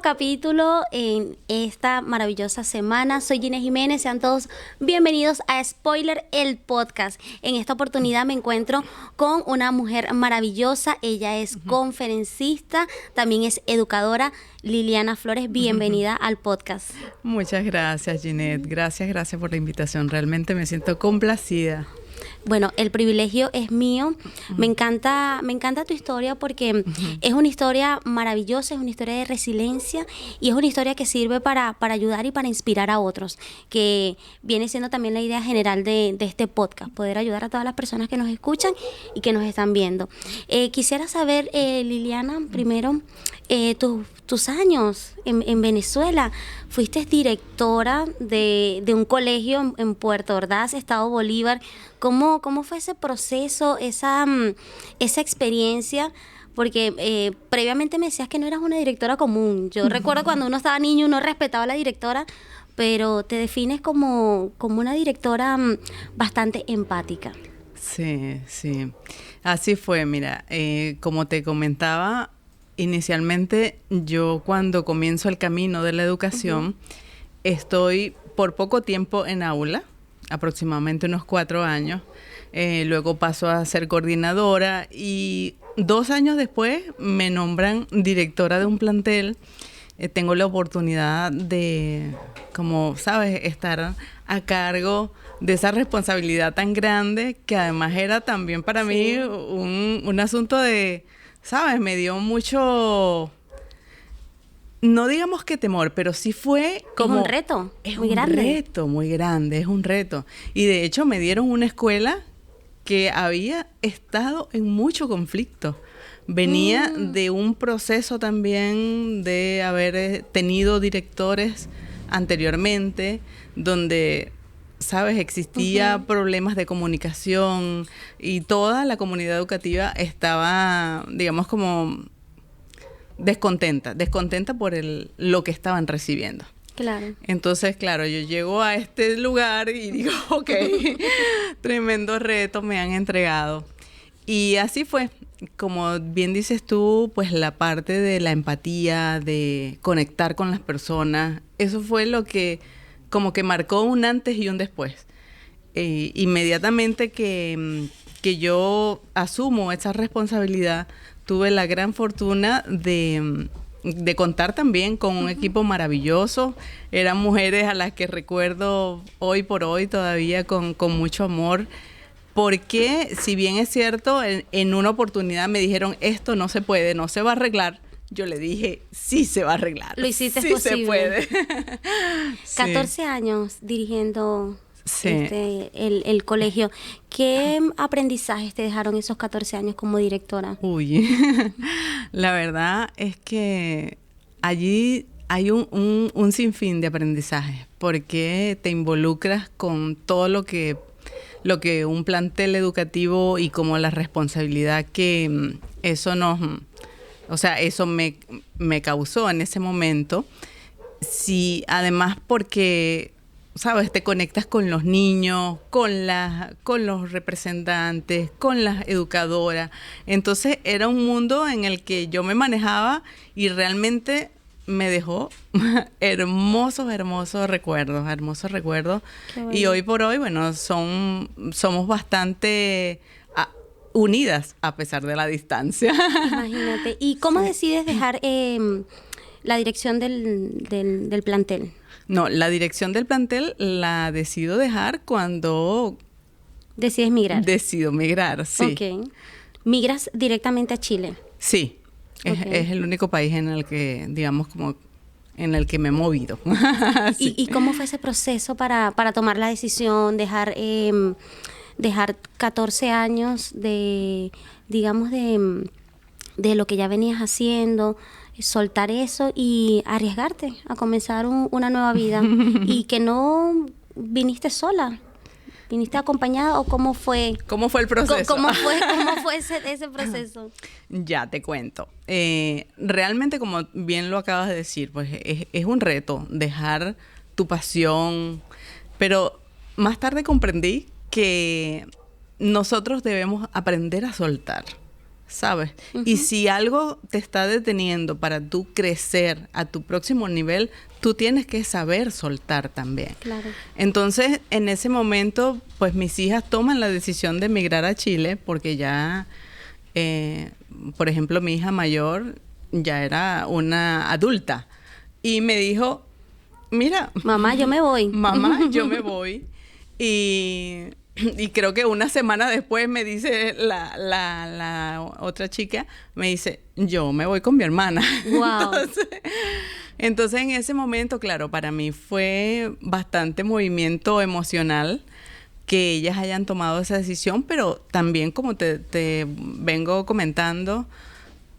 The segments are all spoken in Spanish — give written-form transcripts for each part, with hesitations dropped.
nuevo capítulo en esta maravillosa semana. Soy Ginés Jiménez, sean todos bienvenidos a Spoiler, el podcast. En esta oportunidad me encuentro con una mujer maravillosa. Ella es conferencista, también es educadora. Liliana Flores, bienvenida al podcast. Muchas gracias, Ginette. Gracias por la invitación. Realmente me siento complacida. Bueno, el privilegio es mío. Me encanta tu historia porque es una historia maravillosa, es una historia de resiliencia y es una historia que sirve para ayudar y para inspirar a otros, que viene siendo también la idea general de este podcast, poder ayudar a todas las personas que nos escuchan y que nos están viendo. Quisiera saber, Liliana, primero, tus años en Venezuela. Fuiste directora de un colegio en Puerto Ordaz, Estado Bolívar. ¿Cómo fue ese proceso, esa experiencia? Porque previamente me decías que no eras una directora común. Yo recuerdo cuando uno estaba niño, uno respetaba a la directora, pero te defines como una directora bastante empática. Sí. Así fue, mira, como te comentaba, inicialmente yo cuando comienzo el camino de la educación, estoy por poco tiempo en aula, aproximadamente unos 4 años. Luego paso a ser coordinadora y 2 años después me nombran directora de un plantel. Tengo la oportunidad de, como sabes, estar a cargo de esa responsabilidad tan grande que además era también para mí un asunto de, ¿sabes? Me dio mucho, no digamos que temor, pero sí fue como... Es un reto muy grande. Es un reto muy grande, es un reto. Y de hecho me dieron una escuela que había estado en mucho conflicto. Venía de un proceso también de haber tenido directores anteriormente, donde, ¿sabes? Existía problemas de comunicación y toda la comunidad educativa estaba, digamos, como descontenta por lo que estaban recibiendo. Claro. Entonces, claro, yo llego a este lugar y digo, ok, tremendo reto me han entregado. Y así fue. Como bien dices tú, pues la parte de la empatía, de conectar con las personas, eso fue lo que como que marcó un antes y un después. Inmediatamente que yo asumo esa responsabilidad, tuve la gran fortuna de contar también con un equipo maravilloso. Eran mujeres a las que recuerdo hoy por hoy todavía con mucho amor. Porque, si bien es cierto, en una oportunidad me dijeron, esto no se puede, no se va a arreglar. Yo le dije, sí se va a arreglar. Lo hiciste sí posible. Se puede. 14 años dirigiendo el colegio. ¿Qué aprendizajes te dejaron esos 14 años como directora? Uy, la verdad es que allí hay un sinfín de aprendizajes, porque te involucras con todo lo que un plantel educativo y como la responsabilidad que eso eso me causó en ese momento. Sí, además porque, ¿sabes? Te conectas con los niños, con los representantes, con las educadoras. Entonces era un mundo en el que yo me manejaba y realmente me dejó hermosos recuerdos. Bueno. Y hoy por hoy, bueno, somos bastante unidas a pesar de la distancia. Imagínate. ¿Y cómo decides dejar la dirección del plantel? No, la dirección del plantel la decido dejar cuando... ¿Decides migrar? Decido migrar, sí. Ok. ¿Migras directamente a Chile? Sí. Okay. Es el único país en el que, digamos, como en el que me he movido. Sí. ¿Y cómo fue ese proceso para tomar la decisión, dejar 14 años de lo que ya venías haciendo, soltar eso y arriesgarte a comenzar una nueva vida? Y que no viniste sola. ¿Viniste acompañada o cómo fue? ¿Cómo fue el proceso? ¿Cómo fue ese proceso? Ya te cuento. Realmente, como bien lo acabas de decir, pues es un reto dejar tu pasión, pero más tarde comprendí que nosotros debemos aprender a soltar, ¿sabes? Y si algo te está deteniendo para tú crecer a tu próximo nivel, tú tienes que saber soltar también. Claro. Entonces, en ese momento, pues mis hijas toman la decisión de emigrar a Chile porque ya, por ejemplo, mi hija mayor ya era una adulta y me dijo, mira, mamá, yo me voy. Mamá, yo me voy. Y creo que una semana después me dice la otra chica, me dice, yo me voy con mi hermana. Wow. Entonces en ese momento, claro, para mí fue bastante movimiento emocional que ellas hayan tomado esa decisión, pero también, como te vengo comentando,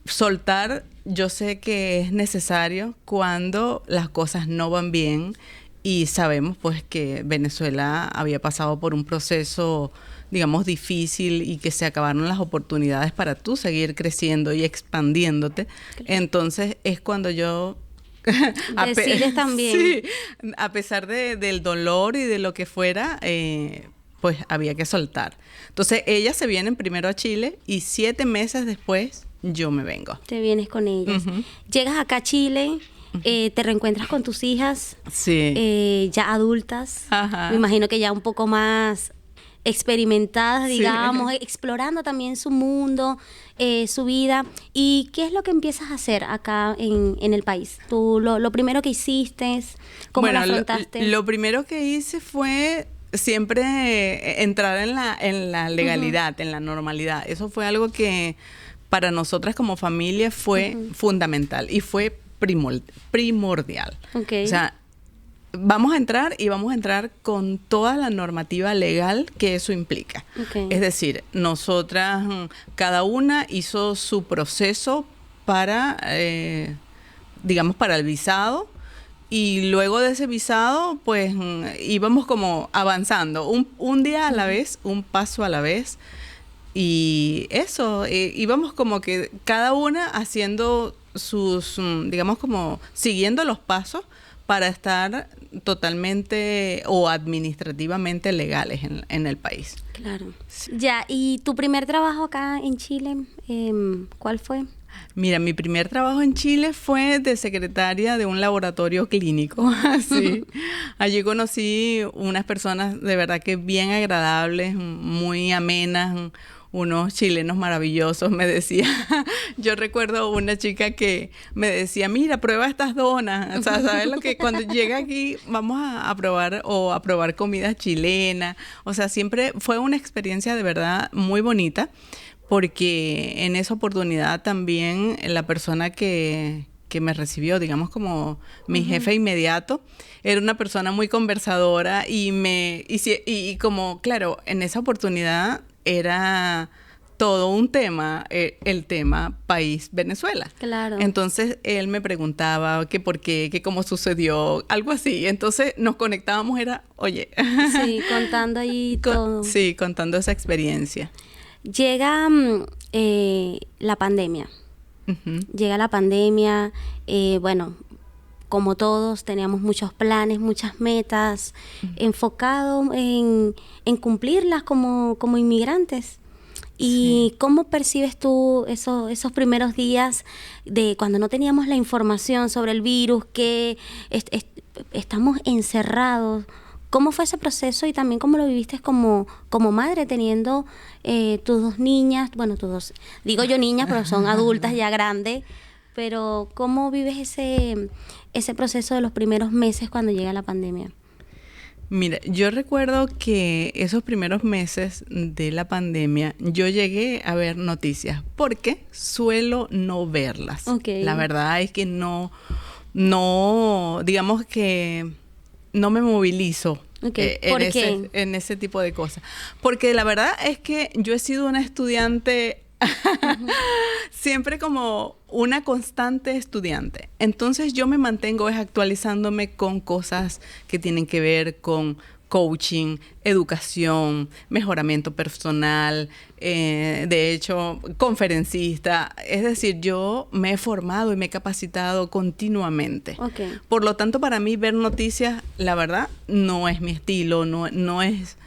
soltar, yo sé que es necesario cuando las cosas no van bien. Y sabemos pues que Venezuela había pasado por un proceso, digamos, difícil y que se acabaron las oportunidades para tú seguir creciendo y expandiéndote. Claro. Entonces es cuando yo... decides también. Sí, a pesar del dolor y de lo que fuera, pues había que soltar. Entonces ellas se vienen primero a Chile y 7 meses después yo me vengo. Te vienes con ellas. Llegas acá a Chile... te reencuentras con tus hijas, sí, ya adultas. Ajá. Me imagino que ya un poco más experimentadas, digamos, sí, explorando también su mundo, su vida. ¿Y qué es lo que empiezas a hacer acá en el país? Tú, lo primero que hiciste, ¿cómo lo afrontaste? Lo primero que hice fue siempre entrar en la legalidad, en la normalidad. Eso fue algo que para nosotras como familia fue fundamental y fue primordial. Okay. O sea, vamos a entrar con toda la normativa legal que eso implica. Okay. Es decir, nosotras, cada una hizo su proceso para, digamos, para el visado. Y luego de ese visado, pues íbamos como avanzando, un día a la vez, un paso a la vez. Y eso, íbamos como que cada una haciendo sus, digamos, como siguiendo los pasos para estar totalmente o administrativamente legales en el país. Claro. Sí. Ya, ¿y tu primer trabajo acá en Chile, cuál fue? Mira, mi primer trabajo en Chile fue de secretaria de un laboratorio clínico. Así. Allí conocí unas personas de verdad que bien agradables, muy amenas, unos chilenos maravillosos, me decía. Yo recuerdo una chica que me decía, mira, prueba estas donas. O sea, ¿sabes lo que? Cuando llega aquí vamos a probar comida chilena. O sea, siempre fue una experiencia de verdad muy bonita, porque en esa oportunidad también la persona que me recibió, digamos, como mi jefe inmediato, era una persona muy conversadora y como, claro, en esa oportunidad era todo un tema, el tema país Venezuela. Claro. Entonces él me preguntaba que por qué, que cómo sucedió, algo así. Entonces nos conectábamos, era, oye. Sí, contando ahí todo. Sí, contando esa experiencia. Llega la pandemia. Llega la pandemia, bueno, como todos teníamos muchos planes, muchas metas, enfocados en cumplirlas como inmigrantes. ¿Y cómo percibes tú esos primeros días de cuando no teníamos la información sobre el virus, que estamos encerrados? ¿Cómo fue ese proceso y también cómo lo viviste como madre teniendo tus 2 niñas? Bueno, digo yo niñas, pero son adultas ya grandes. Pero ¿cómo vives ese proceso de los primeros meses cuando llega la pandemia? Mira, yo recuerdo que esos primeros meses de la pandemia yo llegué a ver noticias porque suelo no verlas. Okay. La verdad es que no, digamos que no me movilizo. Okay. ¿Por qué? En ese tipo de cosas. Porque la verdad es que yo he sido una estudiante siempre como una constante estudiante. Entonces yo me mantengo actualizándome con cosas que tienen que ver con coaching, educación, mejoramiento personal, de hecho, conferencista. Es decir, yo me he formado y me he capacitado continuamente. Okay. Por lo tanto, para mí ver noticias, la verdad, no es mi estilo, no es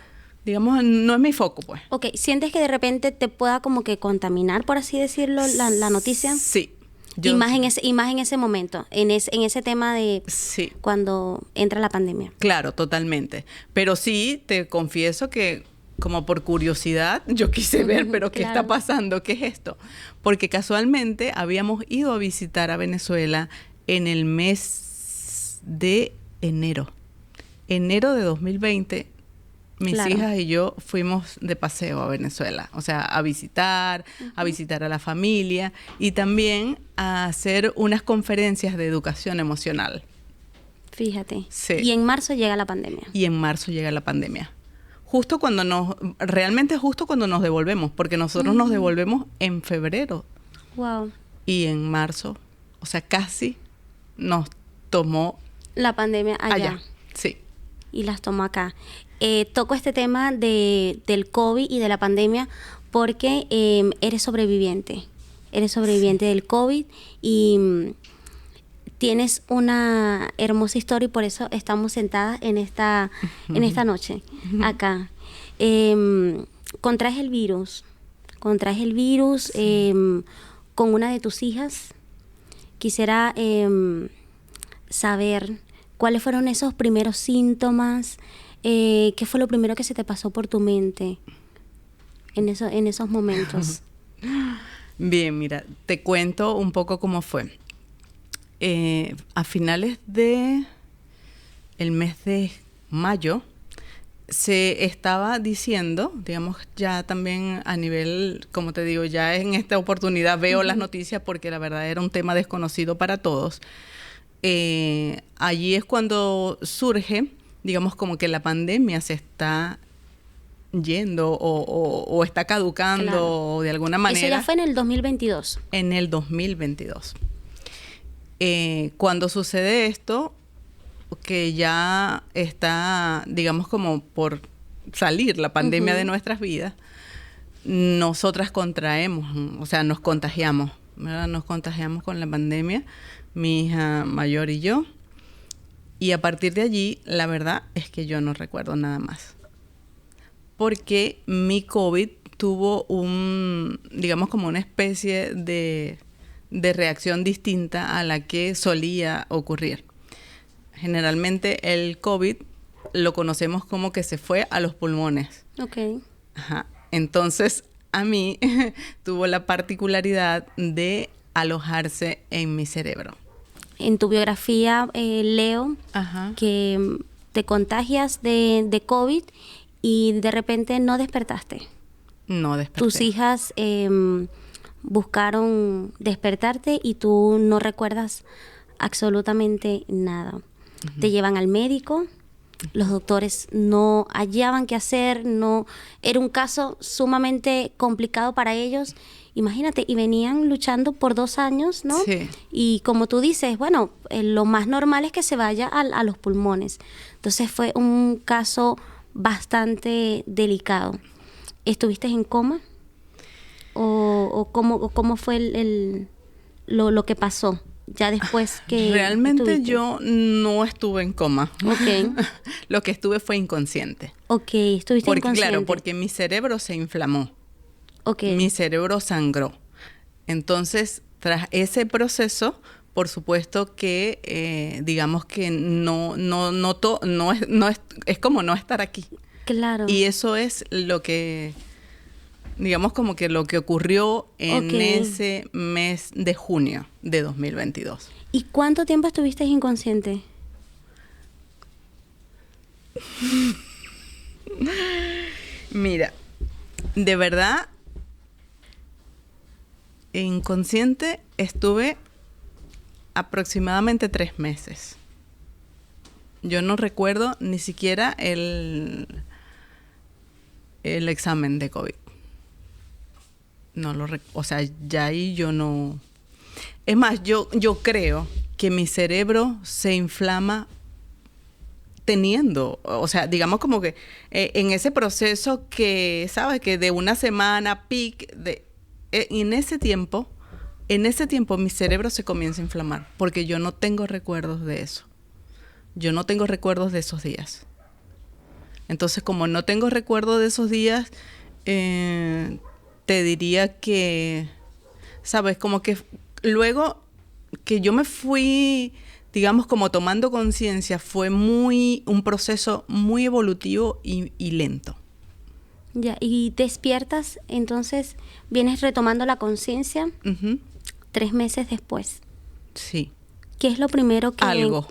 digamos, no es mi foco, pues. Ok, ¿sientes que de repente te pueda como que contaminar, por así decirlo, la noticia? Sí. Y más en ese momento, en ese tema de Sí. cuando entra la pandemia. Claro, totalmente. Pero sí, te confieso que como por curiosidad, yo quise ver, pero ¿qué claro. está pasando? ¿Qué es esto? Porque casualmente habíamos ido a visitar a Venezuela en el mes de enero. Enero de 2020, mis Claro. hijas y yo fuimos de paseo a Venezuela. O sea, a visitar a la familia y también a hacer unas conferencias de educación emocional. Fíjate. Sí. Y en marzo llega la pandemia. Y en marzo llega la pandemia. Realmente justo cuando nos devolvemos, porque nosotros nos devolvemos en febrero Wow. y en marzo, o sea, casi nos tomó La pandemia allá. Sí. Y las tomó acá. Toco este tema del COVID y de la pandemia porque eres sobreviviente. Eres sobreviviente del COVID y tienes una hermosa historia y por eso estamos sentadas en esta noche acá. Contraes el virus con una de tus hijas. Quisiera saber cuáles fueron esos primeros síntomas, qué fue lo primero que se te pasó por tu mente en esos momentos. Bien, mira, te cuento un poco cómo fue. A finales de el mes de mayo se estaba diciendo, digamos, ya también a nivel, como te digo, ya en esta oportunidad veo las noticias porque la verdad era un tema desconocido para todos. Allí es cuando surge, digamos, como que la pandemia se está yendo o está caducando, claro, de alguna manera. Eso ya fue en el 2022. En el 2022. Cuando sucede esto, que ya está, digamos, como por salir la pandemia de nuestras vidas, nosotras contraemos, o sea, nos contagiamos, ¿verdad? Nos contagiamos con la pandemia, mi hija mayor y yo, y a partir de allí, la verdad es que yo no recuerdo nada más. Porque mi COVID tuvo digamos, como una especie de reacción distinta a la que solía ocurrir. Generalmente el COVID lo conocemos como que se fue a los pulmones. Ok. Ajá. Entonces, a mí tuvo la particularidad de alojarse en mi cerebro. En tu biografía leo que te contagias de COVID y de repente no despertaste. No desperté. Tus hijas buscaron despertarte y tú no recuerdas absolutamente nada. Te llevan al médico, los doctores no hallaban qué hacer, era un caso sumamente complicado para ellos. Imagínate, y venían luchando por 2 años, ¿no? Sí. Y como tú dices, bueno, lo más normal es que se vaya a los pulmones. Entonces fue un caso bastante delicado. ¿Estuviste en coma? ¿O cómo fue lo que pasó ya después que realmente estuviste? Yo no estuve en coma. Okay. Lo que estuve fue inconsciente. Ok, estuviste inconsciente. Claro, porque mi cerebro se inflamó. Okay. Mi cerebro sangró. Entonces, tras ese proceso, por supuesto que, digamos que es como no estar aquí. Claro. Y eso es lo que, digamos, como que lo que ocurrió en ese mes de junio de 2022. ¿Y cuánto tiempo estuviste inconsciente? Mira, de verdad, inconsciente estuve aproximadamente 3 meses. Yo no recuerdo ni siquiera el examen de COVID. O sea, ya ahí yo no... Es más, yo creo que mi cerebro se inflama teniendo, o sea, digamos como que en ese proceso que, ¿sabes? Que de una semana, en ese tiempo mi cerebro se comienza a inflamar, porque yo no tengo recuerdos de eso. Yo no tengo recuerdos de esos días. Entonces, como no tengo recuerdo de esos días, te diría que, ¿sabes? Como que luego que yo me fui, digamos, como tomando conciencia, fue un proceso muy evolutivo y lento. Ya, y despiertas, entonces vienes retomando la conciencia 3 meses después. Sí. ¿Qué es lo primero que... Algo.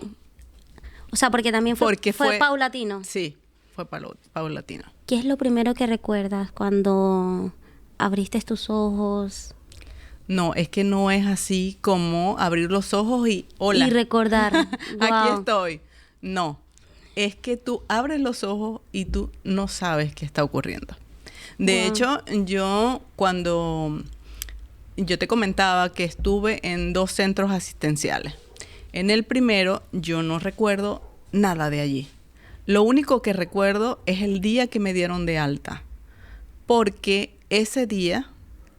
O sea, porque también fue paulatino. Sí, fue paulatino. ¿Qué es lo primero que recuerdas cuando abriste tus ojos? No, es que no es así como abrir los ojos y hola. Y recordar. Aquí estoy. No, es que tú abres los ojos y tú no sabes qué está ocurriendo. De hecho, cuando yo te comentaba que estuve en 2 centros asistenciales. En el primero yo no recuerdo nada de allí. Lo único que recuerdo es el día que me dieron de alta. Porque ese día,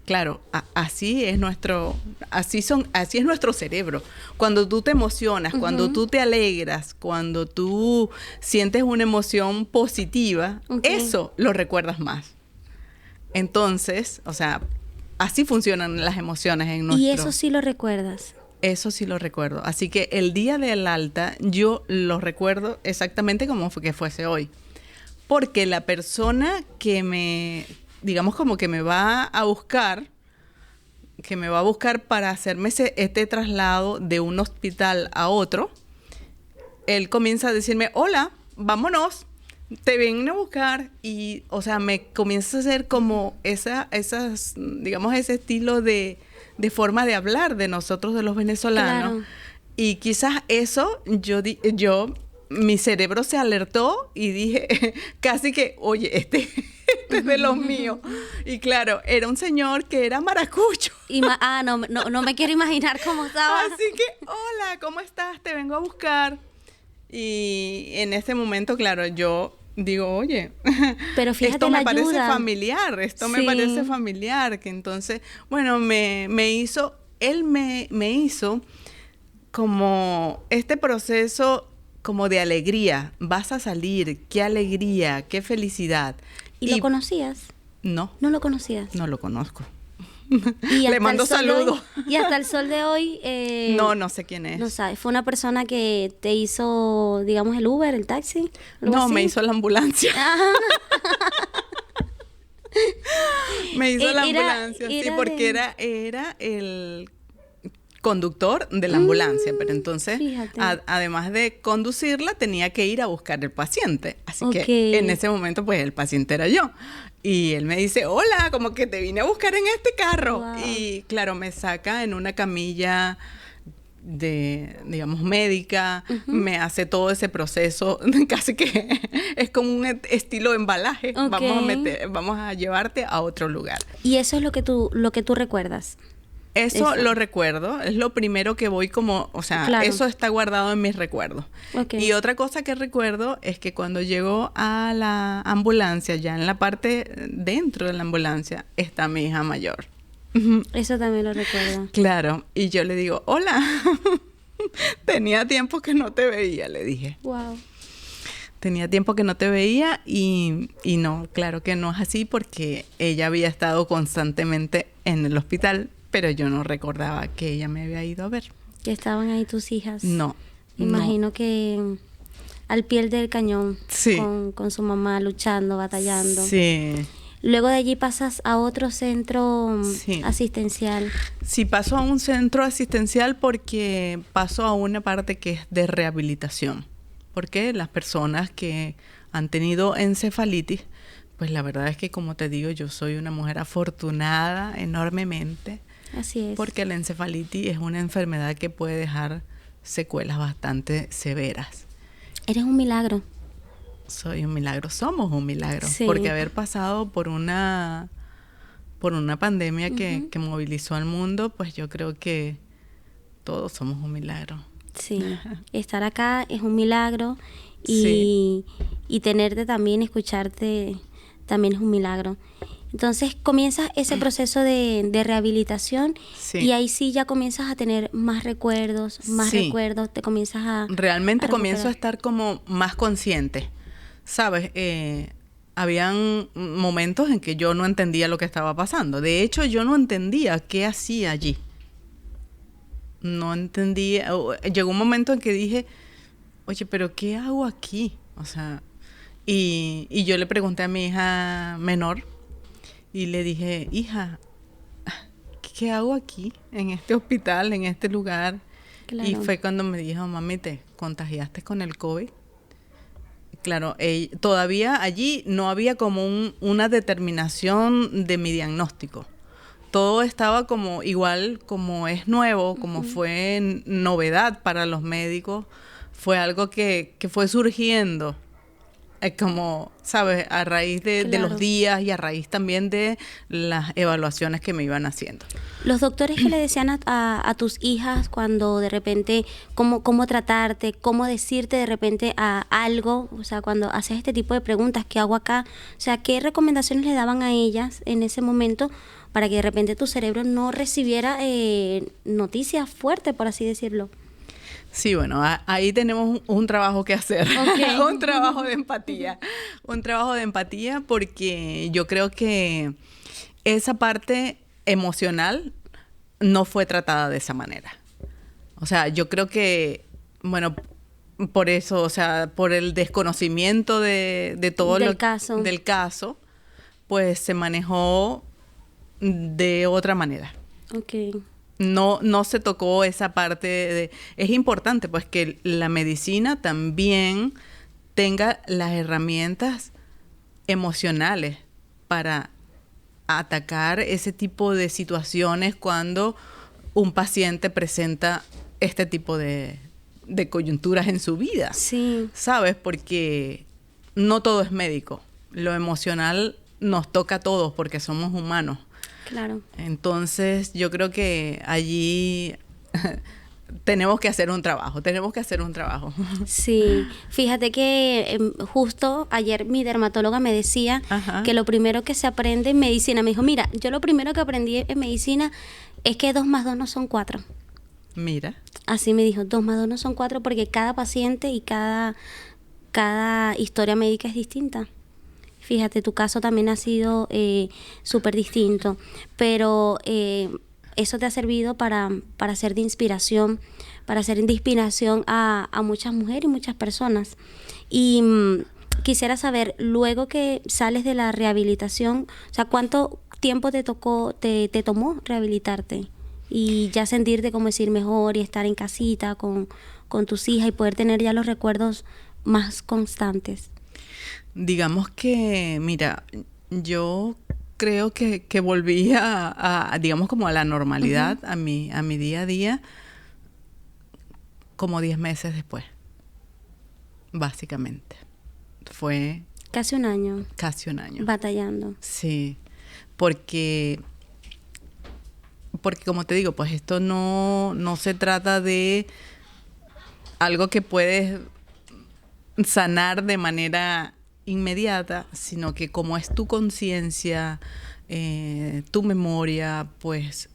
claro, así es nuestro cerebro. Cuando tú te emocionas, cuando tú te alegras, cuando tú sientes una emoción positiva, eso lo recuerdas más. Entonces, o sea, así funcionan las emociones en nuestro... ¿Y eso sí lo recuerdas? Eso sí lo recuerdo. Así que el día del alta yo lo recuerdo exactamente como que fuese hoy. Porque la persona que digamos como que me va a buscar para hacerme este traslado de un hospital a otro, él comienza a decirme, hola, vámonos, te vienen a buscar. Y, o sea, me comienza a hacer como digamos, ese estilo de forma de hablar de nosotros, de los venezolanos. Claro. Y quizás eso, mi cerebro se alertó y dije casi que, oye, este es de los míos. Y claro, era un señor que era maracucho. No me quiero imaginar cómo estaba. Así que, hola, ¿cómo estás? Te vengo a buscar. Y en ese momento, claro, yo digo, oye, pero fíjate, esto me parece ayuda. Familiar, me parece familiar, que entonces, bueno, él me hizo como este proceso como de alegría, vas a salir, qué alegría, qué felicidad. ¿Y lo conocías? No. ¿No lo conocías? No lo conozco. Le mando saludos. Y hasta el sol de hoy... no sé quién es. No sabes, fue una persona que te hizo, digamos, el Uber, el taxi. No, así. Me hizo la ambulancia. Me hizo la ambulancia, sí, porque era el conductor de la ambulancia, pero entonces, además de conducirla, tenía que ir a buscar el paciente. Así que en ese momento, pues, el paciente era yo. Y él me dice, hola, como que te vine a buscar en este carro. Wow. Y claro, me saca en una camilla digamos, médica, me hace todo ese proceso, casi que es como un estilo embalaje. Vamos a llevarte a otro lugar. Y eso es lo que tú recuerdas. Eso lo recuerdo, es lo primero que voy como, o sea, claro. Eso está guardado en mis recuerdos. Y otra cosa que recuerdo es que cuando llego a la ambulancia, ya en la parte dentro de la ambulancia, está mi hija mayor. Eso también lo recuerdo. Claro, y yo le digo, hola, tenía tiempo que no te veía, le dije. Wow. Tenía tiempo que no te veía y no, claro que no es así porque ella había estado constantemente en el hospital, pero yo no recordaba que ella me había ido a ver. ¿Que estaban ahí tus hijas? No. Imagino que al pie del cañón, sí. con su mamá luchando, batallando. Sí. Luego de allí pasas a otro centro asistencial. Sí, paso a un centro asistencial porque paso a una parte que es de rehabilitación. Porque las personas que han tenido encefalitis, pues la verdad es que, como te digo, yo soy una mujer afortunada enormemente. Así es. Porque la encefalitis es una enfermedad que puede dejar secuelas bastante severas. Eres un milagro. Soy un milagro, somos un milagro. Sí. Porque haber pasado por una pandemia que movilizó al mundo, pues yo creo que todos somos un milagro. Sí, estar acá es un milagro y tenerte también, escucharte también es un milagro. Entonces comienzas ese proceso de rehabilitación y ahí sí ya comienzas a tener más recuerdos, te comienzas a... Realmente comienzo a estar como más consciente. ¿sabes? Habían momentos en que yo no entendía lo que estaba pasando. De hecho, yo no entendía qué hacía allí. No entendía. Llegó un momento en que dije, oye, pero ¿qué hago aquí? O sea, y yo le pregunté a mi hija menor y le dije, hija, ¿qué hago aquí, en este hospital, en este lugar? Claro. Y fue cuando me dijo, mami, ¿te contagiaste con el COVID? Claro, todavía allí no había como una determinación de mi diagnóstico. Todo estaba como igual, como es nuevo, como fue novedad para los médicos, fue algo que fue surgiendo. Como, ¿sabes? A raíz de Claro. los días y a raíz también de las evaluaciones que me iban haciendo. Los doctores que le decían a tus hijas cuando de repente, cómo tratarte, cómo decirte de repente a algo, o sea, cuando haces este tipo de preguntas, ¿qué hago acá? O sea, ¿qué recomendaciones le daban a ellas en ese momento para que de repente tu cerebro no recibiera noticias fuertes, por así decirlo? Sí, bueno, ahí tenemos un trabajo que hacer, Okay. un trabajo de empatía, porque yo creo que esa parte emocional no fue tratada de esa manera. O sea, yo creo que, bueno, por eso, o sea, por el desconocimiento de todo Del caso. del caso, pues se manejó de otra manera. Okay. No se tocó esa parte de... Es importante pues que la medicina también tenga las herramientas emocionales para atacar ese tipo de situaciones cuando un paciente presenta este tipo de coyunturas en su vida. Sí. ¿Sabes? Porque no todo es médico. Lo emocional nos toca a todos porque somos humanos. Claro. Entonces, yo creo que allí tenemos que hacer un trabajo. Sí, fíjate que justo ayer mi dermatóloga me decía Ajá. que lo primero que se aprende en medicina, me dijo, mira, yo lo primero que aprendí en medicina es que 2 más 2 no son 4. Mira. Así me dijo, 2 más 2 no son 4 porque cada paciente y cada historia médica es distinta. Fíjate, tu caso también ha sido súper distinto, pero eso te ha servido para ser de inspiración, a muchas mujeres y muchas personas. Y quisiera saber, luego que sales de la rehabilitación, o sea, ¿cuánto tiempo te tomó rehabilitarte? Y ya sentirte, como decir, mejor y estar en casita con tus hijas y poder tener ya los recuerdos más constantes. Digamos que, mira, yo creo que volví digamos, como a la normalidad, a mi día a día, como 10 meses después, básicamente. Fue... Casi un año. Casi un año. Batallando. Sí, porque como te digo, pues esto no se trata de algo que puedes sanar de manera inmediata, sino que como es tu conciencia, tu memoria, pues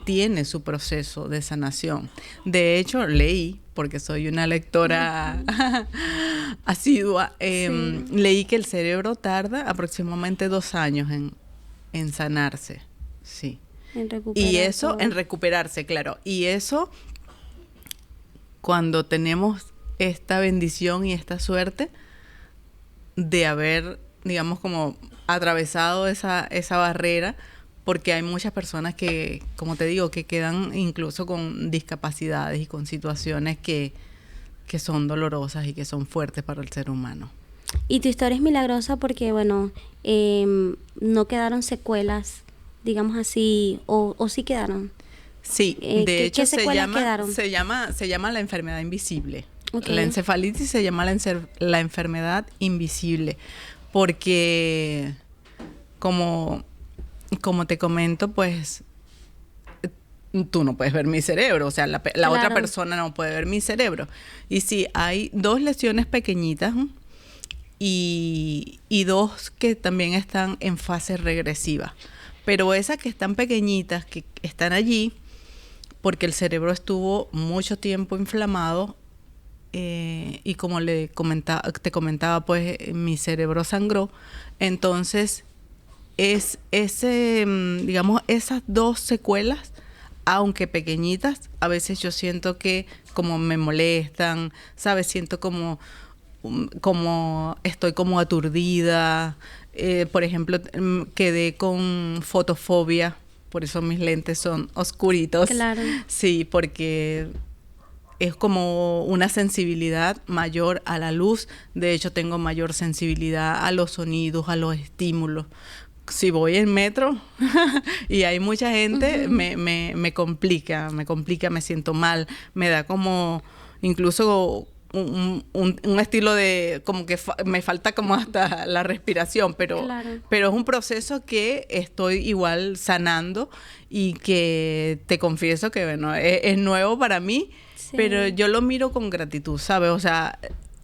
tiene su proceso de sanación. De hecho, leí, porque soy una lectora asidua, Sí. leí que el cerebro tarda aproximadamente 2 años en sanarse, sí. En recuperar Y eso, todo. en recuperarse, claro. Y eso, cuando tenemos esta bendición y esta suerte de haber, digamos, como atravesado esa barrera, porque hay muchas personas que, como te digo, que quedan incluso con discapacidades y con situaciones que son dolorosas y que son fuertes para el ser humano. Y tu historia es milagrosa porque, bueno, no quedaron secuelas, digamos así, o sí quedaron. Sí, de hecho ¿qué secuelas quedaron? se llama la enfermedad invisible. Okay. La encefalitis se llama la enfermedad invisible, porque como te comento, pues tú no puedes ver mi cerebro, o sea, la Claro. otra persona no puede ver mi cerebro. Y sí, hay 2 lesiones pequeñitas y 2 que también están en fase regresiva. Pero esas que están pequeñitas, que están allí, porque el cerebro estuvo mucho tiempo inflamado, y como te comentaba, pues mi cerebro sangró. Entonces, digamos, esas dos secuelas, aunque pequeñitas, a veces yo siento que como me molestan, ¿sabes? Siento como estoy como aturdida. Por ejemplo, quedé con fotofobia, por eso mis lentes son oscuritos. Claro. Sí, porque es como una sensibilidad mayor a la luz. De hecho, tengo mayor sensibilidad a los sonidos, a los estímulos. Si voy en metro y hay mucha gente, me complica, me siento mal, me da como incluso un estilo de como que me falta como hasta la respiración, pero es un proceso que estoy igual sanando y que te confieso que bueno, es nuevo para mí, pero yo lo miro con gratitud, ¿sabes? O sea,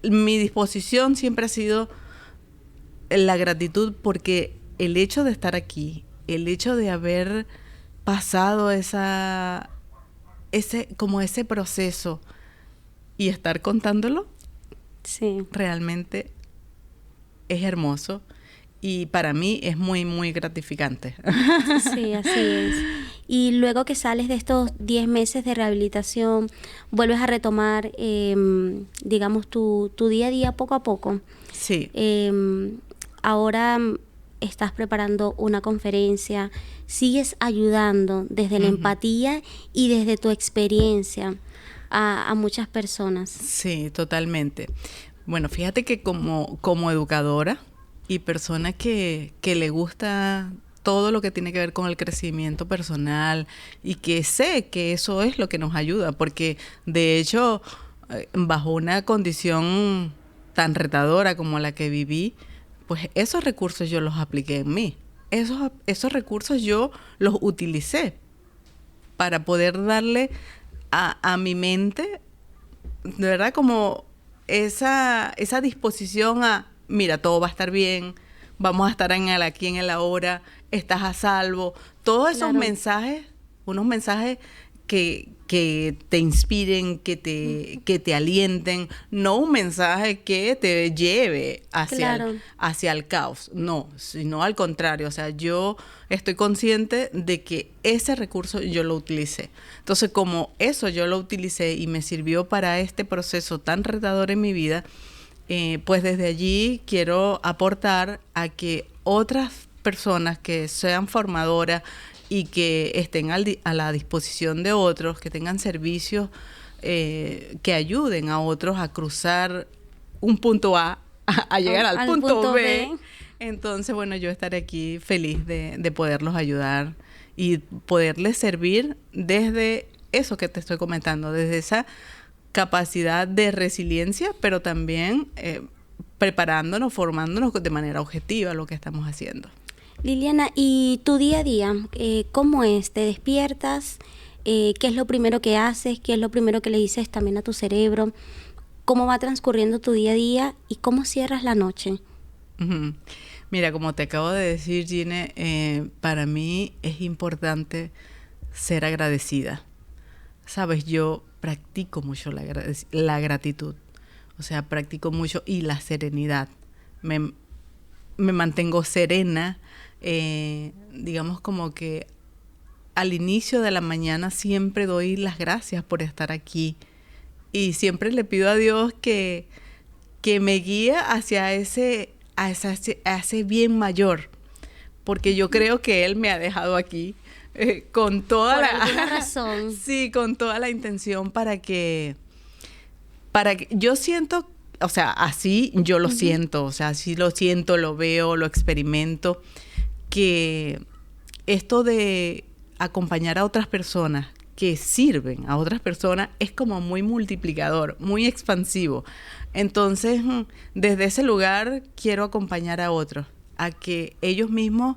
mi disposición siempre ha sido la gratitud, porque el hecho de estar aquí, el hecho de haber pasado ese proceso y estar contándolo, realmente es hermoso y para mí es muy, muy gratificante. Sí, así es. Y luego que sales de estos 10 meses de rehabilitación, vuelves a retomar, digamos, tu día a día poco a poco. Sí. Ahora estás preparando una conferencia, sigues ayudando desde la empatía y desde tu experiencia a muchas personas. Sí, totalmente. Bueno, fíjate que como educadora y persona que le gusta todo lo que tiene que ver con el crecimiento personal y que sé que eso es lo que nos ayuda, porque de hecho, bajo una condición tan retadora como la que viví, pues esos recursos yo los apliqué en mí. Esos recursos yo los utilicé para poder darle a mi mente, de verdad, como esa disposición a, mira, todo va a estar bien, vamos a estar en el aquí, en el ahora, estás a salvo. Todos esos mensajes, unos mensajes que te inspiren, que te alienten, no un mensaje que te lleve hacia el caos, no, sino al contrario. O sea, yo estoy consciente de que ese recurso yo lo utilicé. Entonces, como eso yo lo utilicé y me sirvió para este proceso tan retador en mi vida, pues desde allí quiero aportar a que otras personas que sean formadoras y que estén a la disposición de otros, que tengan servicios que ayuden a otros a cruzar un punto A llegar al punto B. Entonces, bueno, yo estaré aquí feliz de poderlos ayudar y poderles servir desde eso que te estoy comentando, desde esa capacidad de resiliencia, pero también preparándonos, formándonos de manera objetiva lo que estamos haciendo. Liliana, ¿y tu día a día cómo es? ¿Te despiertas? ¿Qué es lo primero que haces? ¿Qué es lo primero que le dices también a tu cerebro? ¿Cómo va transcurriendo tu día a día? ¿Y cómo cierras la noche? Uh-huh. Mira, como te acabo de decir, Gine, para mí es importante ser agradecida. Sabes, yo practico mucho la gratitud. O sea, practico mucho y la serenidad. Me mantengo serena. Digamos como que al inicio de la mañana siempre doy las gracias por estar aquí y siempre le pido a Dios que me guíe hacia ese bien mayor, porque yo creo que Él me ha dejado aquí con toda alguna razón. Sí, con toda la intención para que yo siento, o sea, así yo lo siento, o sea, así lo siento, lo veo, lo experimento, que esto de acompañar a otras personas que sirven a otras personas es como muy multiplicador, muy expansivo. Entonces, desde ese lugar quiero acompañar a otros, a que ellos mismos,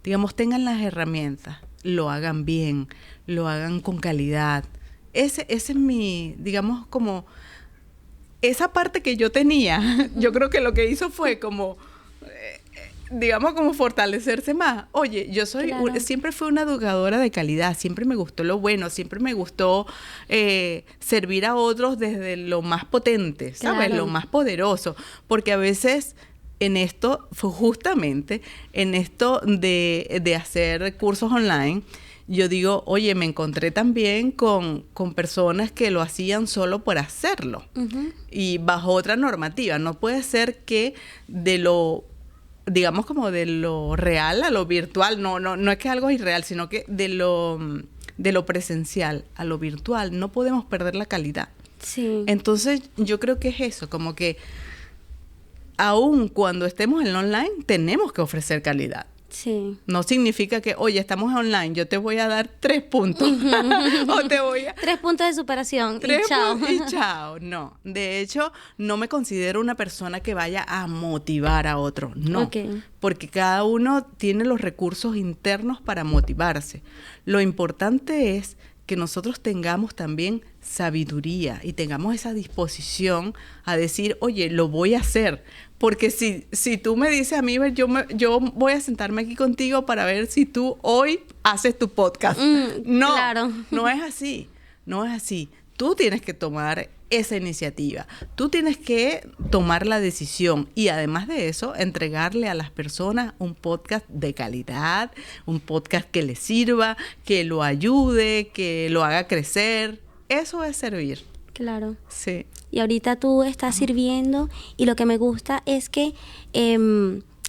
digamos, tengan las herramientas, lo hagan bien, lo hagan con calidad. Ese es mi, digamos, como esa parte que yo tenía. Yo creo que lo que hizo fue como digamos, como fortalecerse más. Oye, yo siempre fui una educadora de calidad, siempre me gustó lo bueno, siempre me gustó servir a otros desde lo más potente, ¿sabes? Lo más poderoso, porque a veces en esto, justamente en esto de hacer cursos online, yo digo, oye, me encontré también con personas que lo hacían solo por hacerlo y bajo otra normativa. No puede ser que digamos como de lo real a lo virtual, no es que algo es irreal, sino que de lo presencial a lo virtual no podemos perder la calidad. Sí. Entonces yo creo que es eso, como que aún cuando estemos en online tenemos que ofrecer calidad. Sí. No significa que, oye, estamos online, yo te voy a dar 3 puntos. O te voy a... 3 puntos de superación y chao. Y chao. No. De hecho, no me considero una persona que vaya a motivar a otro. No. Okay. Porque cada uno tiene los recursos internos para motivarse. Lo importante es que nosotros tengamos también sabiduría y tengamos esa disposición a decir, oye, lo voy a hacer. Porque si tú me dices a mí, yo voy a sentarme aquí contigo para ver si tú hoy haces tu podcast. No, claro. No es así. No es así. Tú tienes que tomar esa iniciativa. Tú tienes que tomar la decisión y además de eso, entregarle a las personas un podcast de calidad, un podcast que les sirva, que lo ayude, que lo haga crecer. Eso es servir. Claro. Sí. Y ahorita tú estás sirviendo y lo que me gusta es que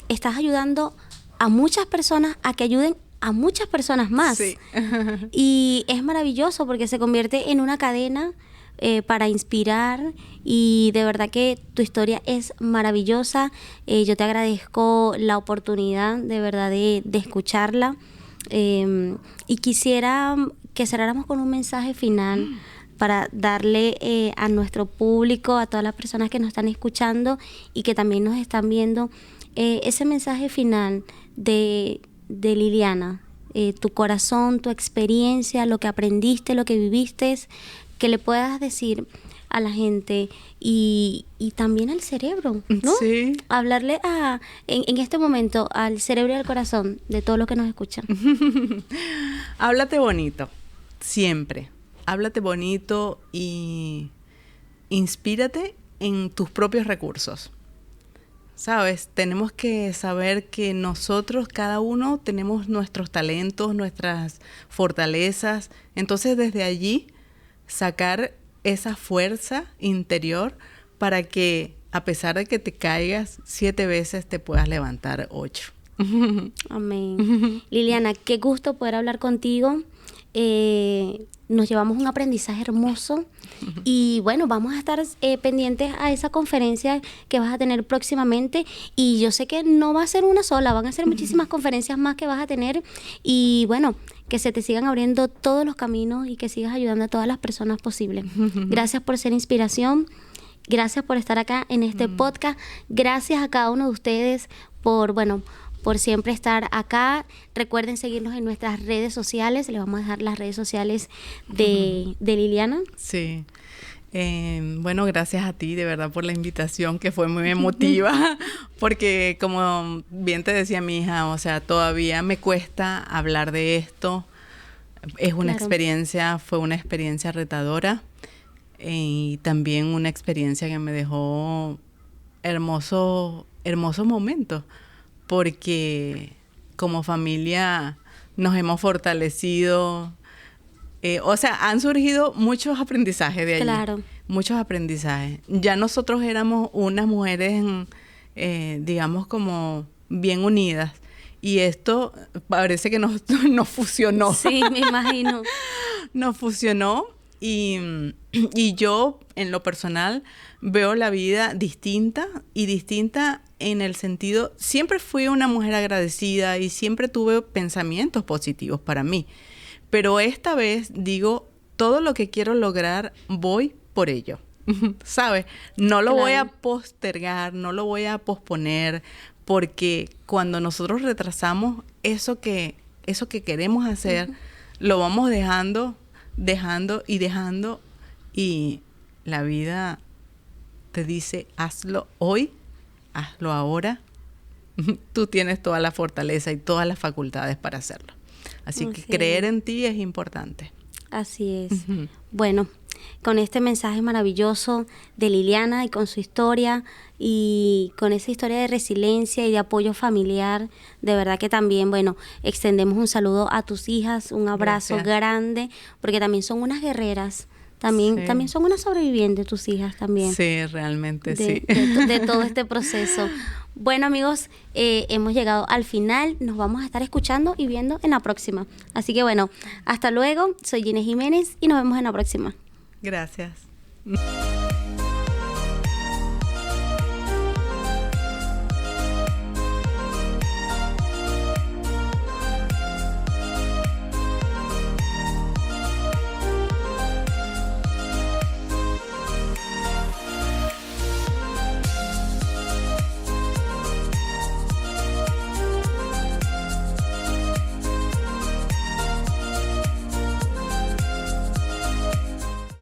estás ayudando a muchas personas a que ayuden a muchas personas más. Sí. Y es maravilloso porque se convierte en una cadena para inspirar y de verdad que tu historia es maravillosa. Yo te agradezco la oportunidad de verdad de escucharla y quisiera que cerráramos con un mensaje final para darle a nuestro público, a todas las personas que nos están escuchando y que también nos están viendo, ese mensaje final de Liliana, tu corazón, tu experiencia, lo que aprendiste, lo que viviste, que le puedas decir a la gente y también al cerebro, ¿no? Sí. Hablarle en este momento al cerebro y al corazón de todos los que nos escuchan. Háblate bonito, siempre. Háblate bonito y inspírate en tus propios recursos. ¿Sabes? Tenemos que saber que nosotros, cada uno, tenemos nuestros talentos, nuestras fortalezas. Entonces, desde allí, sacar esa fuerza interior para que, a pesar de que te caigas 7 veces, te puedas levantar 8. Amén. Liliana, qué gusto poder hablar contigo. Nos llevamos un aprendizaje hermoso y bueno, vamos a estar pendientes a esa conferencia que vas a tener próximamente y yo sé que no va a ser una sola, van a ser muchísimas conferencias más que vas a tener y bueno, que se te sigan abriendo todos los caminos y que sigas ayudando a todas las personas posibles. Gracias por ser inspiración, gracias por estar acá en este podcast, gracias a cada uno de ustedes por siempre estar acá. Recuerden seguirnos en nuestras redes sociales. Les vamos a dejar las redes sociales de Liliana. Sí. Bueno, gracias a ti de verdad por la invitación que fue muy emotiva porque como bien te decía mi hija, o sea, todavía me cuesta hablar de esto. Es una experiencia, fue una experiencia retadora y también una experiencia que me dejó hermosos momentos. Porque como familia nos hemos fortalecido, o sea, han surgido muchos aprendizajes de allí. Claro. Muchos aprendizajes. Ya nosotros éramos unas mujeres, digamos, como bien unidas. Y esto parece que nos fusionó. Sí, me imagino. Nos fusionó y yo, en lo personal, veo la vida distinta en el sentido, siempre fui una mujer agradecida y siempre tuve pensamientos positivos para mí. Pero esta vez digo, todo lo que quiero lograr, voy por ello. ¿Sabes? No lo voy a postergar, no lo voy a posponer, porque cuando nosotros retrasamos eso que queremos hacer, lo vamos dejando y la vida te dice, hazlo hoy, hazlo ahora tú tienes toda la fortaleza y todas las facultades para hacerlo. Así que creer en ti es importante. Así es. Bueno, con este mensaje maravilloso de Liliana y con su historia y con esa historia de resiliencia y de apoyo familiar, de verdad que también, bueno, extendemos un saludo a tus hijas, un abrazo grande, porque también son unas guerreras. También son unas sobrevivientes tus hijas también. Sí, realmente sí. De todo este proceso. Bueno, amigos, hemos llegado al final. Nos vamos a estar escuchando y viendo en la próxima. Así que bueno, hasta luego. Soy Ginés Jiménez y nos vemos en la próxima. Gracias.